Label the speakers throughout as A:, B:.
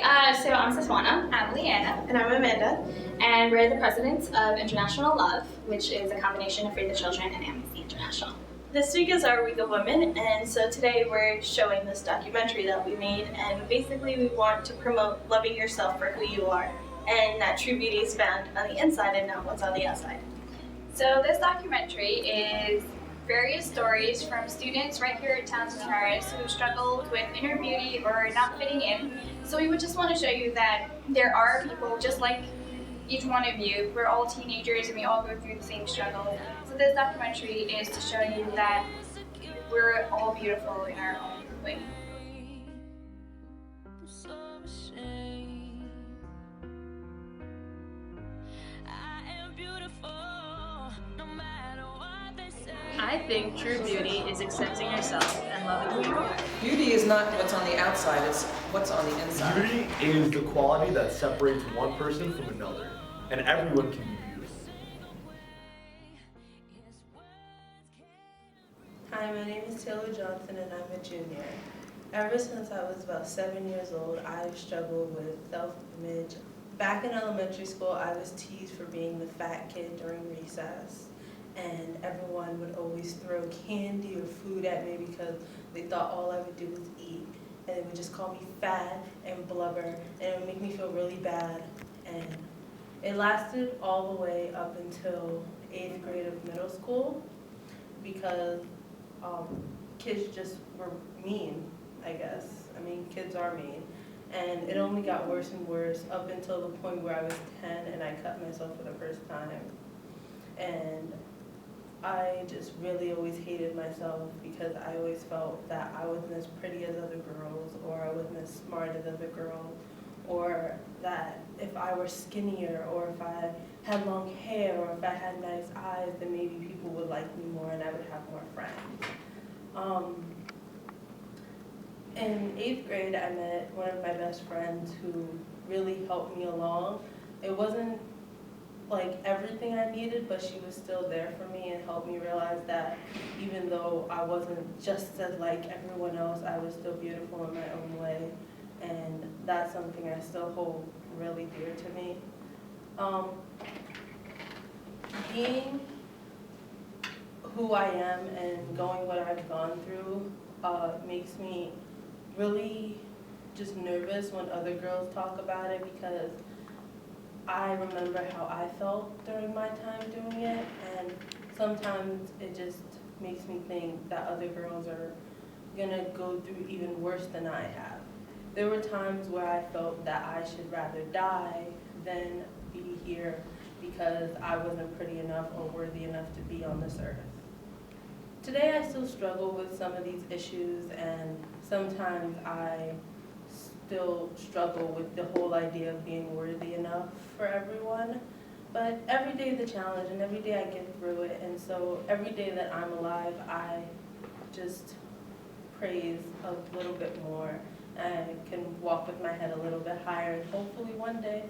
A: So I'm Saswana.
B: I'm Leanna.
C: And I'm Amanda.
A: And we're the presidents of International Love, which is a combination of Free the Children and Amnesty International.
C: This week is our Week of Women, and so today we're showing this documentary that we made, and basically we want to promote loving yourself for who you are, and that true beauty is found on the inside and not what's on the outside.
B: So this documentary is various stories from students right here at THHS who struggled with inner beauty or not fitting in. So we would just want to show you that there are people just like each one of you. We're all teenagers and we all go through the same struggle. So this documentary is to show you that we're all beautiful in our own way.
D: I think true beauty is accepting yourself and loving who you are.
E: Beauty is not what's on the outside, it's what's on the inside.
F: Beauty is the quality that separates one person from another, and everyone can be beautiful.
G: Hi, my name is Taylor Johnson and I'm a junior. Ever since I was about 7 years old, I've struggled with self-image. Back in elementary school, I was teased for being the fat kid during recess. And everyone would always throw candy or food at me because they thought all I would do was eat. And they would just call me fat and blubber, and it would make me feel really bad. And it lasted all the way up until 8th grade of middle school because kids just were mean, I guess. I mean, kids are mean. And it only got worse and worse up until the point where I was 10 and I cut myself for the first time. And I just really always hated myself because I always felt that I wasn't as pretty as other girls, or I wasn't as smart as other girls, or that if I were skinnier, or if I had long hair, or if I had nice eyes, then maybe people would like me more and I would have more friends. In 8th grade, I met one of my best friends who really helped me along. It wasn't like everything I needed, but she was still there for me and helped me realize that even though I wasn't just as like everyone else, I was still beautiful in my own way, and that's something I still hold really dear to me. Being who I am and going what I've gone through makes me really just nervous when other girls talk about it, because I remember how I felt during my time doing it, and sometimes it just makes me think that other girls are gonna go through even worse than I have. There were times where I felt that I should rather die than be here because I wasn't pretty enough or worthy enough to be on this earth. Today I still struggle with some of these issues, and sometimes I still struggle with the whole idea of being worthy enough for everyone. But every day is a challenge, and every day I get through it, and so every day that I'm alive, I just praise a little bit more. I can walk with my head a little bit higher, and hopefully one day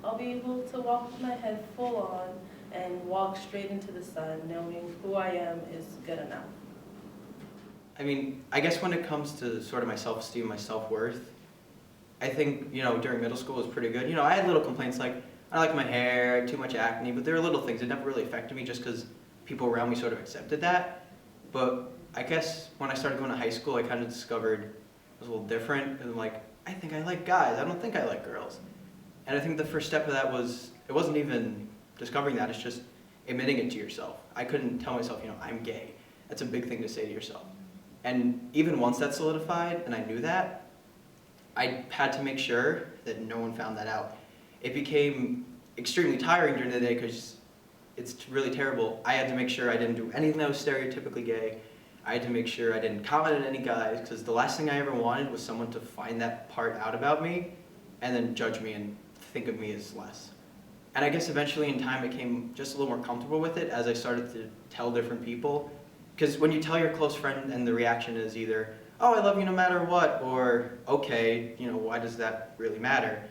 G: I'll be able to walk with my head full on and walk straight into the sun, knowing who I am is good enough.
H: I mean, I guess when it comes to sort of my self-esteem, my self-worth, I think, during middle school it was pretty good. I had little complaints like, I like my hair, too much acne, but there were little things that never really affected me just because people around me sort of accepted that. But I guess when I started going to high school, I kind of discovered it was a little different. And I'm like, I think I like guys, I don't think I like girls. And I think the first step of that was, it wasn't even discovering that, it's just admitting it to yourself. I couldn't tell myself, I'm gay. That's a big thing to say to yourself. And even once that solidified and I knew that, I had to make sure that no one found that out. It became extremely tiring during the day because it's really terrible. I had to make sure I didn't do anything that was stereotypically gay. I had to make sure I didn't comment on any guys, because the last thing I ever wanted was someone to find that part out about me and then judge me and think of me as less. And I guess eventually in time I became just a little more comfortable with it as I started to tell different people. Because when you tell your close friend and the reaction is either, oh, I love you no matter what, or okay, why does that really matter?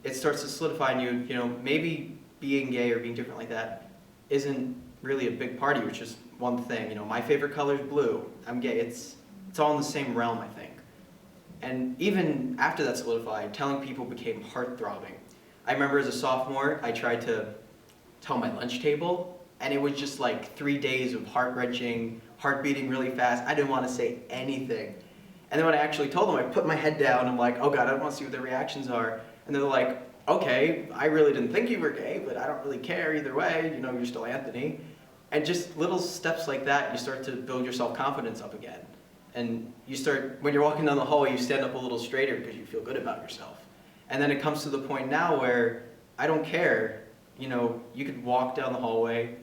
H: It starts to solidify in you, maybe being gay or being different like that isn't really a big part of you, it's just one thing. My favorite color is blue, I'm gay, it's all in the same realm, I think. And even after that solidified, telling people became heart-throbbing. I remember as a sophomore, I tried to tell my lunch table, and it was just like 3 days of heart-wrenching, heart beating really fast. I didn't want to say anything. And then when I actually told them, I put my head down, I'm like, oh God, I don't want to see what their reactions are. And they're like, okay, I really didn't think you were gay, but I don't really care either way, you know, you're still Anthony. And just little steps like that, you start to build your self-confidence up again. And you start, when you're walking down the hallway, you stand up a little straighter because you feel good about yourself. And then it comes to the point now where I don't care, you know, you could walk down the hallway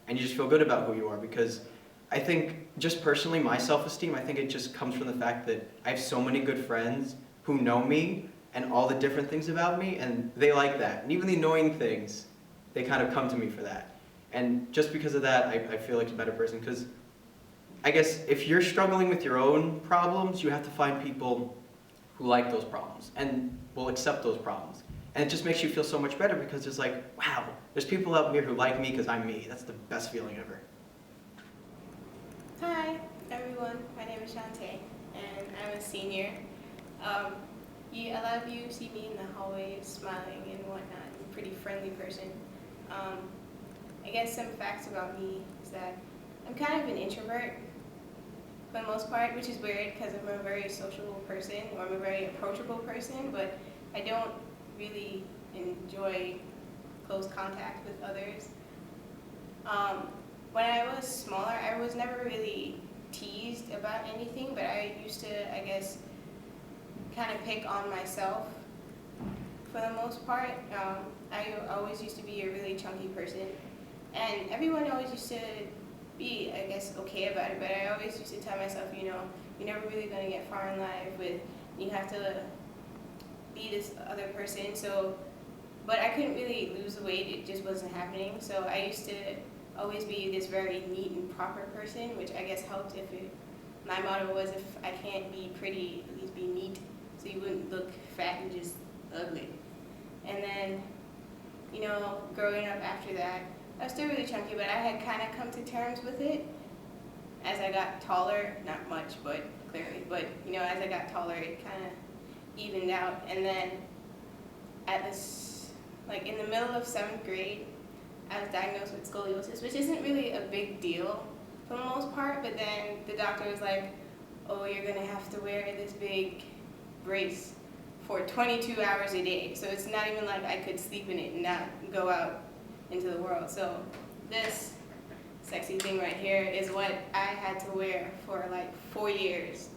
H: and you just feel good about who you are, because I think just personally, my self-esteem, I think it just comes from the fact that I have so many good friends who know me and all the different things about me, and they like that. And even the annoying things, they kind of come to me for that. And just because of that, I feel like a better person, because I guess if you're struggling with your own problems, you have to find people who like those problems and will accept those problems. And it just makes you feel so much better, because it's like, wow, there's people out here who like me because I'm me. That's the best feeling ever.
I: Hi, everyone. My name is Shantae, and I'm a senior. A lot of you see me in the hallways smiling and whatnot. I'm a pretty friendly person. I guess some facts about me is that I'm kind of an introvert for the most part, which is weird because I'm a very sociable person, or I'm a very approachable person, but I don't really enjoy close contact with others. When I was smaller, I was never really teased about anything, but I used to, I guess, kind of pick on myself for the most part. I always used to be a really chunky person, and everyone always used to be, I guess, okay about it, but I always used to tell myself, you know, you're never really going to get far in life with, you have to be this other person, so, but I couldn't really lose the weight, it just wasn't happening, so I used to always be this very neat and proper person, which I guess helped my motto was, if I can't be pretty, at least be neat, so you wouldn't look fat and just ugly. And then, you know, growing up after that, I was still really chunky, but I had kind of come to terms with it as I got taller, not much, but clearly, but, you know, as I got taller, it kind of evened out. And then at this, like in the middle of 7th grade, I was diagnosed with scoliosis, which isn't really a big deal for the most part, but then the doctor was like, oh, you're gonna have to wear this big brace for 22 hours a day. So it's not even like I could sleep in it and not go out into the world. So this sexy thing right here is what I had to wear for like 4 years.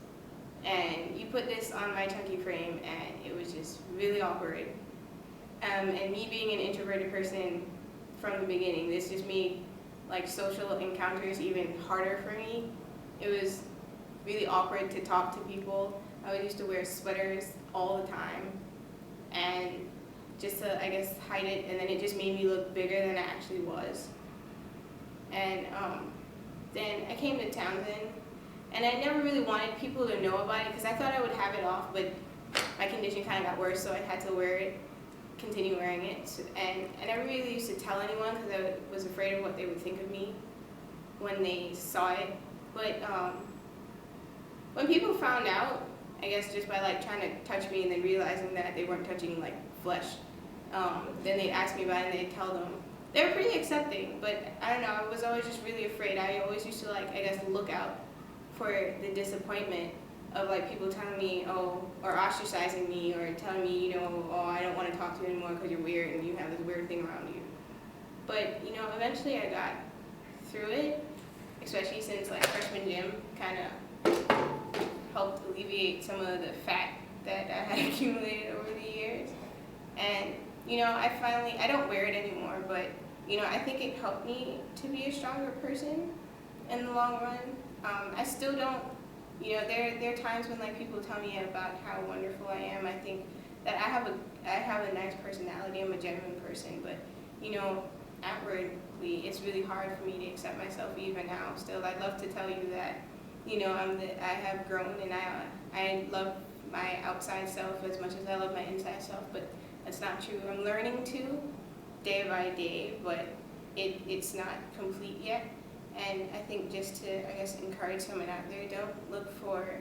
I: And you put this on my chunky frame and it was just really awkward. And me being an introverted person from the beginning, this just made like social encounters even harder for me. It was really awkward to talk to people. I used to wear sweaters all the time, and just to, I guess, hide it, and then it just made me look bigger than I actually was. And then I came to Townsend, and I never really wanted people to know about it because I thought I would have it off, but my condition kind of got worse, so I had to wear it, continue wearing it. So, and I never really used to tell anyone because I was afraid of what they would think of me when they saw it. But when people found out, I guess just by like trying to touch me and then realizing that they weren't touching like flesh, then they'd ask me about it and they'd tell them. They were pretty accepting, but I don't know, I was always just really afraid. I always used to like, I guess, look out for the disappointment of like people telling me, oh, or ostracizing me, or telling me, you know, oh, I don't want to talk to you anymore because you're weird and you have this weird thing around you. But, you know, eventually I got through it, especially since like freshman gym kind of helped alleviate some of the fat that I had accumulated over the years. And, you know, I don't wear it anymore, but, you know, I think it helped me to be a stronger person in the long run. I still don't, you know, there are times when like people tell me about how wonderful I am. I think that I have a nice personality. I'm a genuine person, but, you know, outwardly, it's really hard for me to accept myself even now. Still, I'd love to tell you that, you know, I have grown and I love my outside self as much as I love my inside self, but that's not true. I'm learning to, day by day, but it's not complete yet. And I think just to, I guess, encourage someone out there, don't look for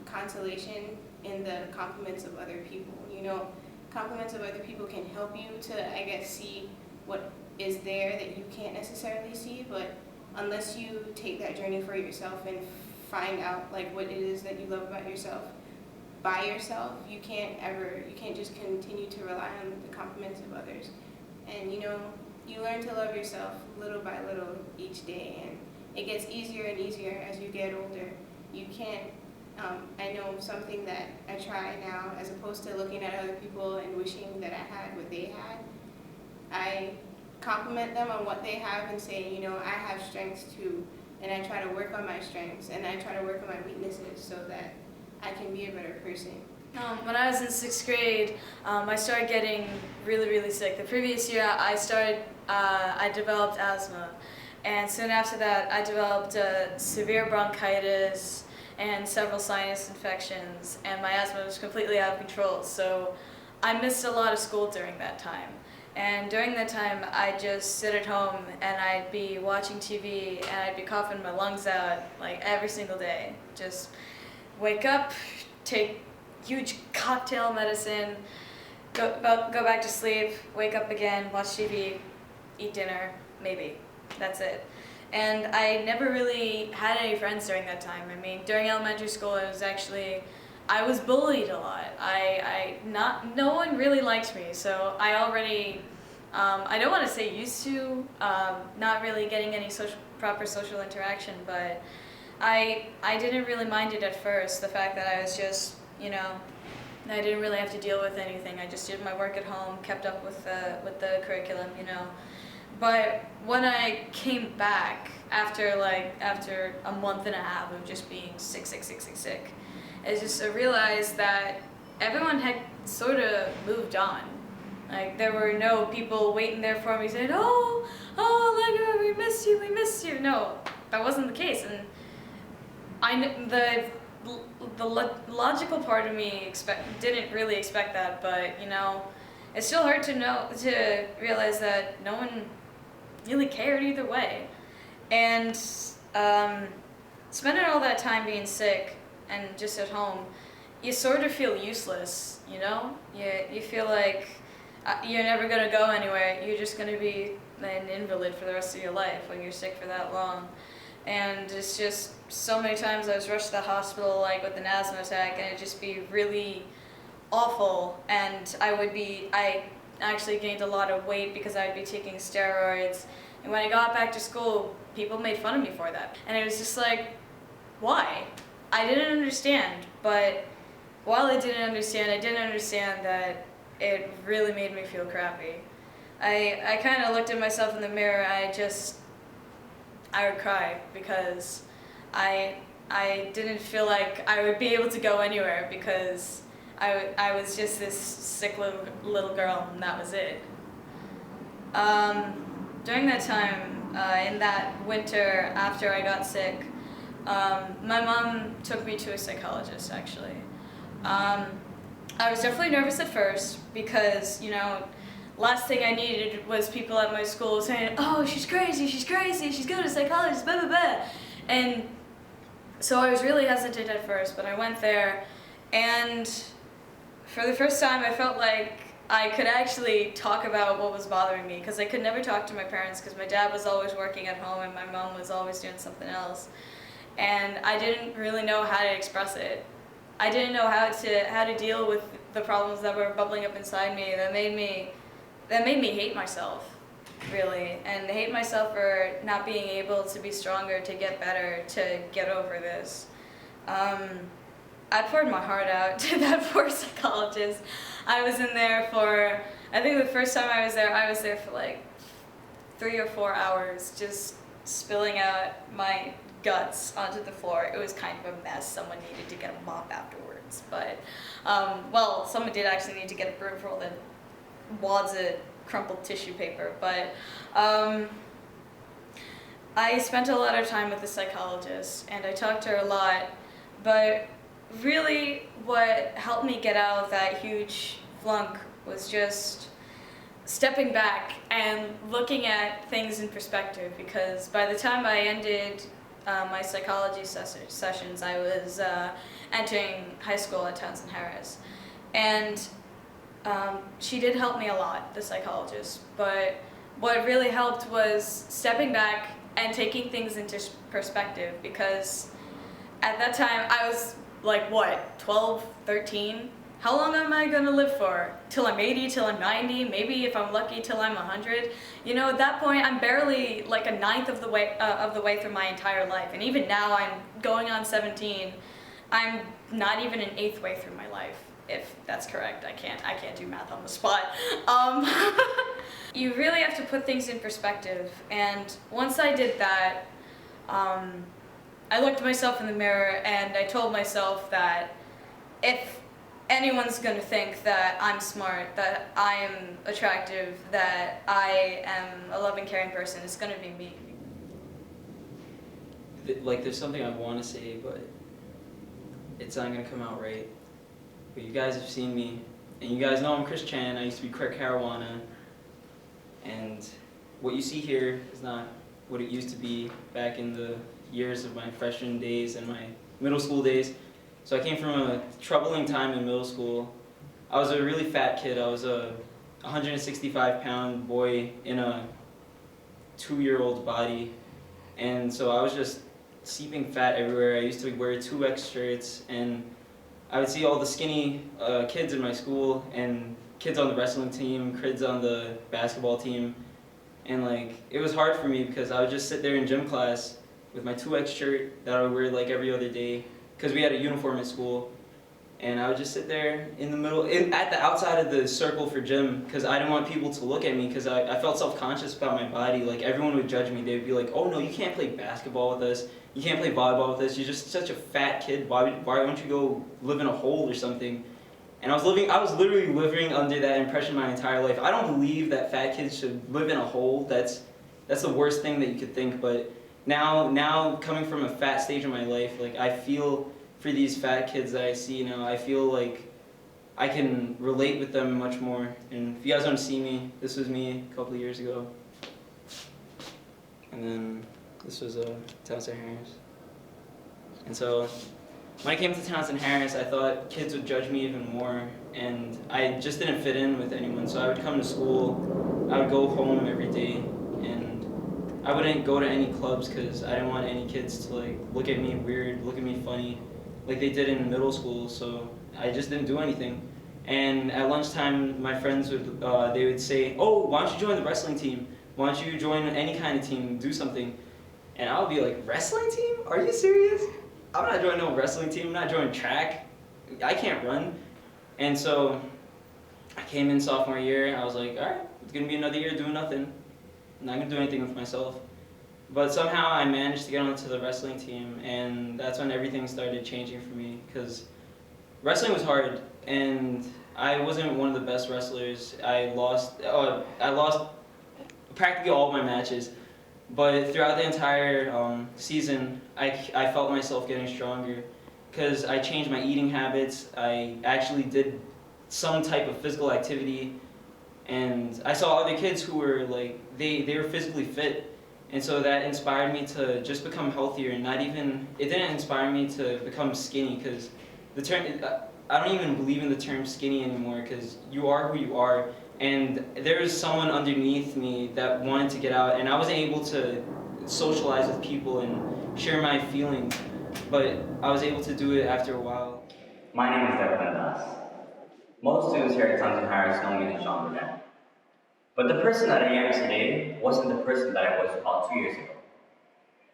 I: consolation in the compliments of other people. You know, compliments of other people can help you to, I guess, see what is there that you can't necessarily see, but unless you take that journey for yourself and find out like what it is that you love about yourself by yourself, you can't just continue to rely on the compliments of others. And you know, you learn to love yourself little by little each day, and it gets easier and easier as you get older. You can't, I know something that I try now, as opposed to looking at other people and wishing that I had what they had, I compliment them on what they have and say, you know, I have strengths too, and I try to work on my strengths, and I try to work on my weaknesses so that I can be a better person.
J: When I was in 6th grade, I started getting really sick. The previous year, I developed asthma, and soon after that, I developed severe bronchitis and several sinus infections, and my asthma was completely out of control. So I missed a lot of school during that time. And during that time, I'd just sit at home and I'd be watching TV and I'd be coughing my lungs out like every single day. Just wake up, take huge cocktail medicine, go back to sleep, wake up again, watch TV, eat dinner, maybe. That's it. And I never really had any friends during that time. I mean, during elementary school, I was bullied a lot. No one really liked me, so I already, I don't want to say used to, not really getting any proper social interaction, but I didn't really mind it at first, the fact that I was just, you know, I didn't really have to deal with anything. I just did my work at home, kept up with the curriculum, you know. But when I came back after a month and a half of just being sick, I realized that everyone had sort of moved on. Like, there were no people waiting there for me saying, oh, Allegra, we miss you. No, that wasn't the case. And the logical part of me didn't really expect that, but, you know, it's still hard to realize that no one really cared either way. And spending all that time being sick and just at home, you sort of feel useless, you know? You feel like you're never going to go anywhere. You're just going to be an invalid for the rest of your life when you're sick for that long. And it's just so many times I was rushed to the hospital like with an asthma attack, and it'd just be really awful. And I actually gained a lot of weight because I'd be taking steroids. And when I got back to school, people made fun of me for that. And it was just like, why? I didn't understand, but while I didn't understand that it really made me feel crappy. I kind of looked at myself in the mirror, I would cry because I didn't feel like I would be able to go anywhere because I was just this sick little girl, and that was it. During that time, in that winter after I got sick, my mom took me to a psychologist, actually. I was definitely nervous at first because, you know, last thing I needed was people at my school saying, oh, she's crazy, she's going to a psychologist, blah, blah, blah. And so I was really hesitant at first, but I went there, and for the first time I felt like I could actually talk about what was bothering me, because I could never talk to my parents because my dad was always working at home and my mom was always doing something else. And I didn't really know how to express it. I didn't know how to deal with the problems that were bubbling up inside me that made me hate myself, really, and hate myself for not being able to be stronger, to get better, to get over this. I poured my heart out to that poor psychologist. I was in there for, I think the first time I was there for like 3 or 4 hours, just spilling out my guts onto the floor. It was kind of a mess. Someone needed to get a mop afterwards, but, well, someone did actually need to get a broom for all the wads of crumpled tissue paper, but I spent a lot of time with the psychologist, and I talked to her a lot, but really what helped me get out of that huge flunk was just stepping back and looking at things in perspective, because by the time I ended my psychology sessions, I was entering high school at THHS. And she did help me a lot, the psychologist, but what really helped was stepping back and taking things into perspective, because at that time I was like, what, 12, 13? How long am I gonna live for? Till I'm 80, till I'm 90, maybe if I'm lucky till I'm 100. You know, at that point I'm barely like a ninth of the way through my entire life, and even now I'm going on 17. I'm not even an eighth way through my life, if that's correct. I can't do math on the spot. You really have to put things in perspective, and once I did that, I looked at myself in the mirror and I told myself that if anyone's going to think that I'm smart, that I am attractive, that I am a loving, caring person, it's going to be me.
K: Like, there's something I want to say, but it's not going to come out right. But you guys have seen me, and you guys know I'm Chris Chan. I used to be Craig Caruana, and what you see here is not what it used to be back in the years of my freshman days and my middle school days. So I came from a troubling time in middle school. I was a really fat kid. I was a 165-pound boy in a 2-year-old body. And so I was just seeping fat everywhere. I used to wear 2X shirts, and I would see all the skinny kids in my school, and kids on the wrestling team, kids on the basketball team. And like, it was hard for me because I would just sit there in gym class with my 2X shirt that I would wear like every other day, because we had a uniform at school, and I would just sit there in the middle, at the outside of the circle for gym, because I didn't want people to look at me, because I felt self-conscious about my body. Like, everyone would judge me. They'd be like, oh no, you can't play basketball with us, you can't play volleyball with us, you're just such a fat kid, why don't you go live in a hole or something? And I was literally living under that impression my entire life. I don't believe that fat kids should live in a hole. That's the worst thing that you could think. But now coming from a fat stage of my life, like, I feel for these fat kids that I see now, I feel like I can relate with them much more. And if you guys don't see me, this was me a couple of years ago. And then this was Townsend Harris. And so when I came to Townsend Harris, I thought kids would judge me even more, and I just didn't fit in with anyone. So I would come to school, I would go home every day, and I wouldn't go to any clubs because I didn't want any kids to like look at me weird, look at me funny, like they did in middle school. So I just didn't do anything. And at lunchtime, my friends would they would say, "Oh, why don't you join the wrestling team? Why don't you join any kind of team? Do something." And I would be like, "Wrestling team? Are you serious? I'm not joining no wrestling team. I'm not joining track. I can't run." And so I came in sophomore year, and I was like, all right, it's gonna be another year doing nothing. I'm not gonna do anything with myself. But somehow I managed to get onto the wrestling team, and that's when everything started changing for me, because wrestling was hard, and I wasn't one of the best wrestlers. I lost practically all of my matches. But throughout the entire season, I felt myself getting stronger, because I changed my eating habits. I actually did some type of physical activity, and I saw other kids who were like, they were physically fit, and so that inspired me to just become healthier. And it didn't inspire me to become skinny, because the term, I don't even believe in the term skinny anymore, because you are who you are. And there was someone underneath me that wanted to get out, and I wasn't able to socialize with people and share my feelings, but I was able to do it after a while.
L: My name is Declan Das. Most students here at Townsend Harris know me as Jean Burnett. But the person that I am today wasn't the person that I was about 2 years ago.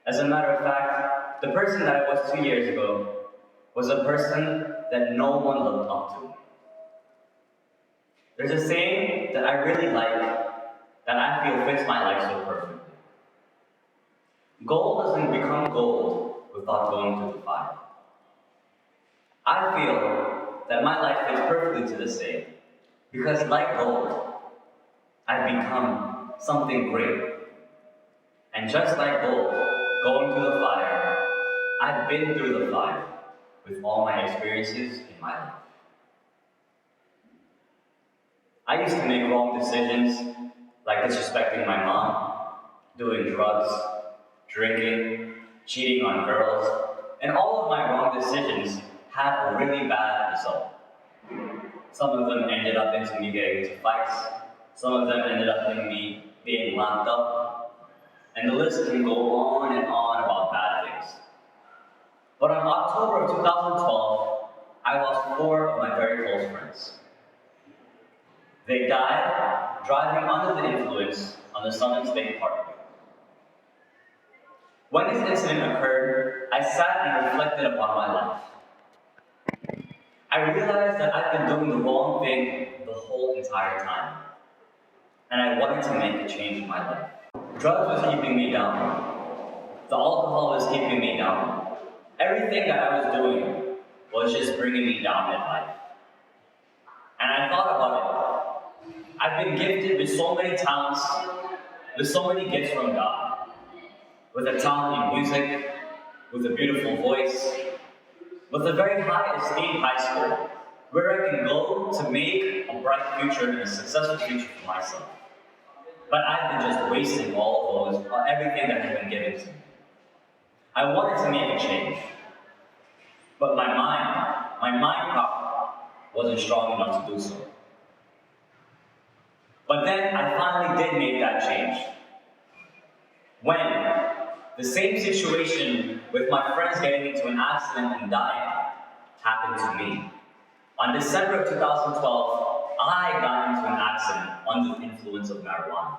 L: As a matter of fact, the person that I was 2 years ago was a person that no one looked up to. There's a saying that I really like that I feel fits my life so perfectly. Gold doesn't become gold without going through the fire. I feel that my life fits perfectly to the saying, because like gold, I've become something great. And just like gold, going through the fire, I've been through the fire with all my experiences in my life. I used to make wrong decisions, like disrespecting my mom, doing drugs, drinking, cheating on girls, and all of my wrong decisions had a really bad result. Some of them ended up into me getting into fights. Some of them ended up in me being locked up. And the list can go on and on about bad things. But in October of 2012, I lost 4 of my very close friends. They died driving under the influence on the Southern State Parkway. When this incident occurred, I sat and reflected upon my life. I realized that I've been doing the wrong thing the whole entire time. And I wanted to make a change in my life. Drugs was keeping me down. The alcohol was keeping me down. Everything that I was doing was just bringing me down in life. And I thought about it. I've been gifted with so many talents, with so many gifts from God. With a talent in music, with a beautiful voice, with a very high esteemed high school, where I can go to make a bright future and a successful future for myself. But I've been just wasting all of those, everything that has been given to me. I wanted to make a change, but my mind power wasn't strong enough to do so. But then I finally did make that change. When the same situation with my friends getting into an accident and dying happened to me. On December of 2012, I got into an accident under the influence of marijuana.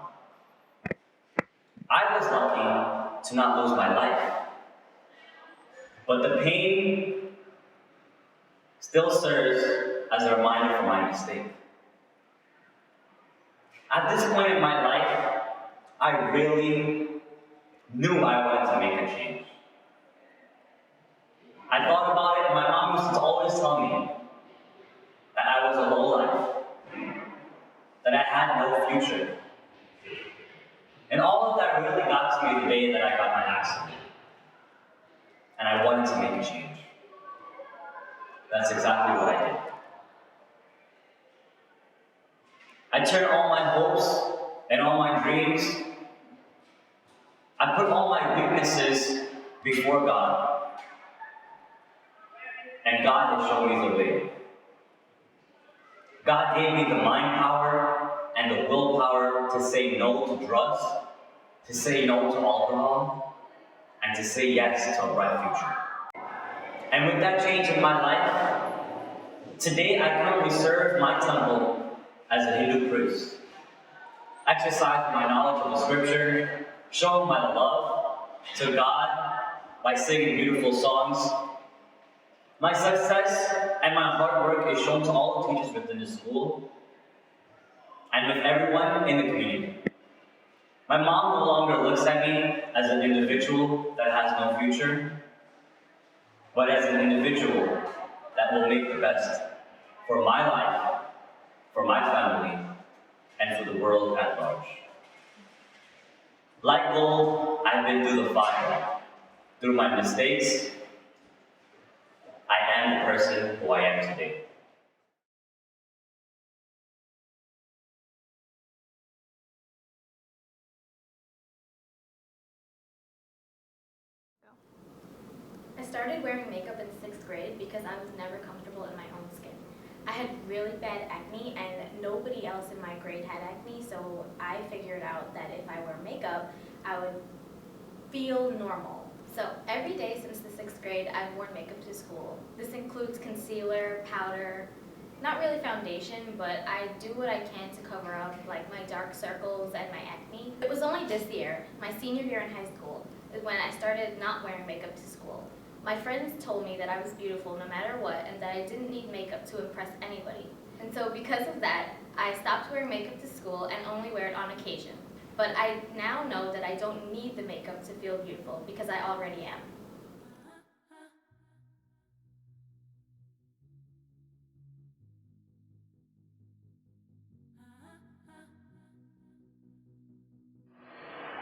L: I was lucky to not lose my life, but the pain still serves as a reminder for my mistake. At this point in my life, I really knew I wanted to make a change. I thought about it, and my mom used to always tell me that I was a lowlife, that I had no future. And all of that really got to me the day that I got my accident. And I wanted to make a change. That's exactly what I did. I turned all my hopes and all my dreams, I put all my weaknesses before God. And God has shown me the way. God gave me the mind power and the willpower to say no to drugs, to say no to alcohol, and to say yes to a bright future. And with that change in my life, today I currently serve my temple as a Hindu priest, exercise my knowledge of the scripture, show my love to God by singing beautiful songs. My success and my hard work is shown to all the teachers within the school and with everyone in the community. My mom no longer looks at me as an individual that has no future, but as an individual that will make the best for my life, for my family, and for the world at large. Like gold, I've been through the fire. Through my mistakes, I am the person who I am today.
M: I started wearing makeup in 6th grade because I was never comfortable in my own skin. I had really bad acne and nobody else in my grade had acne, so I figured out that if I wear makeup, I would feel normal. So every day since the 6th grade, I've worn makeup to school. This includes concealer, powder, not really foundation, but I do what I can to cover up like my dark circles and my acne. It was only this year, my senior year in high school, is when I started not wearing makeup to school. My friends told me that I was beautiful no matter what and that I didn't need makeup to impress anybody. And so because of that, I stopped wearing makeup to school and only wear it on occasion. But I now know that I don't need the makeup to feel beautiful because I already am.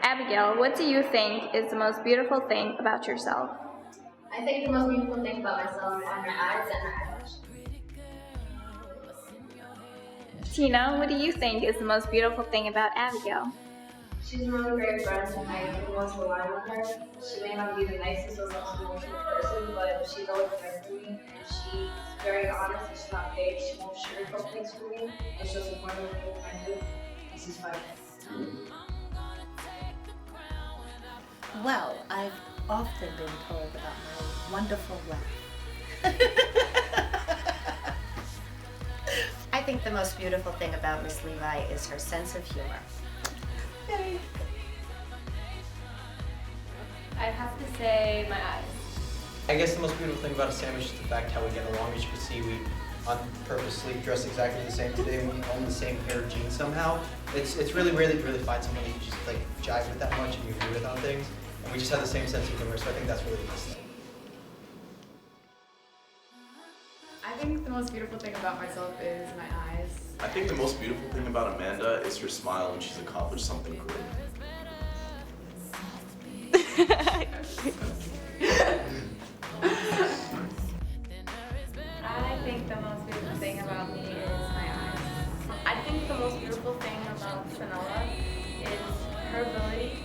B: Abigail, what do you think is the most beautiful thing about yourself?
A: I think the most beautiful thing about myself are my eyes and my eyelashes.
B: Tina, what do you think is the most beautiful thing about Abigail?
N: She's a really great friend and I really want to rely on her. She may not be the nicest or most emotional person, but she's always there for me and she's very honest and she's not fake. She won't sugarcoat things for me and she'll support me with everything I do. And she's fine.
O: Well, I've often been told about my wonderful laugh. I think the most beautiful thing about Miss Levi is her sense of humor.
J: Yay. I'd have to say my eyes.
H: I guess the most beautiful thing about a sandwich is the fact how we get along. As you can see, we purposely dress exactly the same today, and we own the same pair of jeans somehow. It's really rare that you really find someone you can just like jive with that much and you agree with on things. And we just have the same sense of humor, so I think that's really the best thing.
P: I think the most beautiful thing about myself is my eyes.
Q: I think the most beautiful thing about Amanda is her smile when she's accomplished something great.
J: I think the most beautiful thing about me is my eyes. I think the most beautiful thing about Fenella is her ability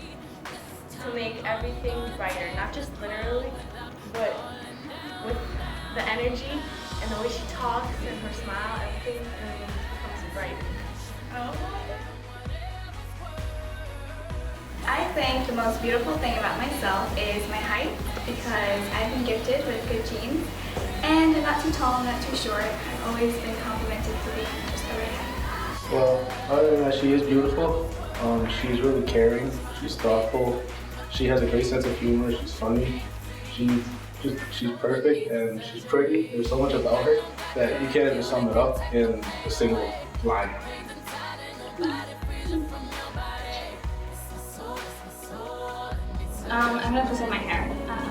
J: to make everything brighter, not just literally, but with the energy and the way she talks and her smile, everything becomes bright.
B: I think the most beautiful thing about myself is my height because I've been gifted with good genes and I'm not too tall, I'm not too short. I've always been complimented for being just the right height.
R: Well, other than that, she is beautiful. She's really caring, she's thoughtful, she has a great sense of humor, she's funny, she's perfect and she's pretty. There's so much about her that you can't even sum it up in a single line.
A: I'm gonna have to say my hair.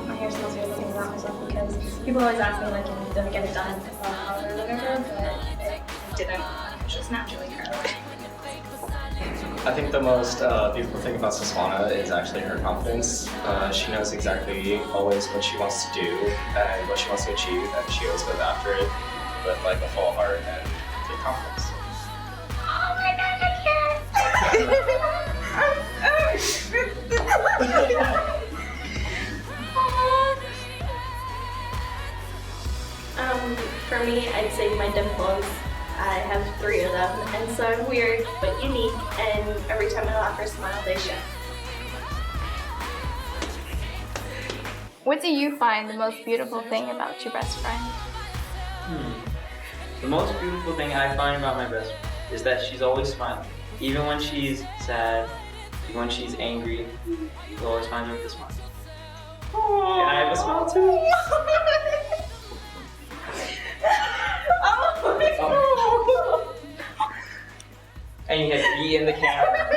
A: My hair smells really good about myself because people always ask me like if you don't get it done or whatever, but it didn't. It was just naturally curly.
S: I think the most beautiful thing about Susana is actually her confidence. She knows exactly always what she wants to do and what she wants to achieve, and she always goes after it with like a full heart and good confidence.
A: Oh my God,
C: For me, I'd say my dimples. I have 3 of them, and so I'm weird but unique, and every time I laugh or smile, they show.
B: What do you find the most beautiful thing about your best friend?
K: The most beautiful thing I find about my best friend is that she's always smiling. Even when she's sad, even when she's angry, you'll always find her with a smile. And I have a smile too. And you had to be in the camera.